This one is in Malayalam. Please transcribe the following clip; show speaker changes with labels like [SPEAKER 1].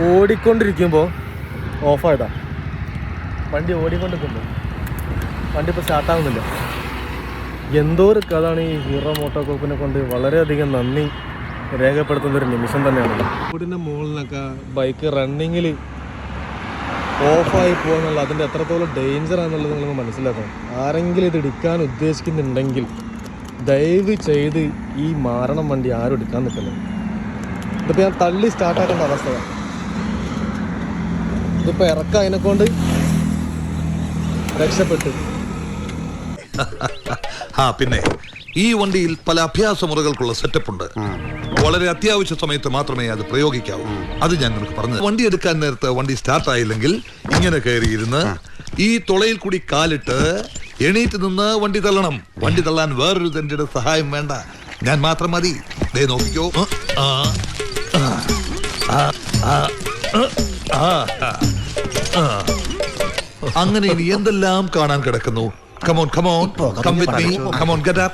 [SPEAKER 1] ഓടിക്കൊണ്ടിരിക്കുമ്പോൾ ഓഫായതാ. വണ്ടി ഓടിക്കൊണ്ടിരിക്കുമ്പോൾ വണ്ടി ഇപ്പോൾ സ്റ്റാർട്ടാകുന്നില്ല. എന്തോ ഒരു കഥയാണ് ഈ ഹീറോ മോട്ടോകോപ്പിനെ കൊണ്ട്. വളരെയധികം നന്ദി രേഖപ്പെടുത്തുന്നൊരു നിമിഷം തന്നെയാണ്. റോഡിൻ്റെ മുകളിലൊക്കെ ബൈക്ക് റണ്ണിങ്ങിൽ ഓഫായി പോകുന്നുള്ള അതിൻ്റെ എത്രത്തോളം ഡേഞ്ചറാണെന്നുള്ളത് നിങ്ങൾ മനസ്സിലാക്കണം. ആരെങ്കിലും ഇത് എടുക്കാൻ ഉദ്ദേശിക്കുന്നുണ്ടെങ്കിൽ ദയവ് ചെയ്ത് ഈ മാരണം വണ്ടി ആരും എടുക്കാൻ നിൽക്കുന്നത്. ഇതിപ്പോൾ ഞാൻ തള്ളി സ്റ്റാർട്ടാക്കേണ്ട അവസ്ഥയാണ്. ഇതിപ്പോൾ ഇറക്കം അതിനെക്കൊണ്ട് രക്ഷപ്പെട്ടു.
[SPEAKER 2] പിന്നെ ഈ വണ്ടിയിൽ പല അഭ്യാസ മുറകൾക്കുള്ള സെറ്റപ്പ് ഉണ്ട്. വളരെ അത്യാവശ്യ സമയത്ത് മാത്രമേ അത് പ്രയോഗിക്കാവൂ. അത് ഞാൻ നിങ്ങൾക്ക് പറഞ്ഞു. വണ്ടി എടുക്കാൻ നേരത്തെ വണ്ടി സ്റ്റാർട്ട് ആയില്ലെങ്കിൽ ഇങ്ങനെ കയറിയിരുന്ന് ഈ തുളയിൽ കൂടി കാലിട്ട് എണീറ്റ് നിന്ന് വണ്ടി തള്ളണം. വണ്ടി തള്ളാൻ വേറൊരു തന്റെ സഹായം വേണ്ട, ഞാൻ മാത്രം മതി. ദേ നോക്കിക്കോ. അങ്ങനെ ഇനി എന്തെല്ലാം കാണാൻ കിടക്കുന്നു. Come on, come with me. Come on, get up.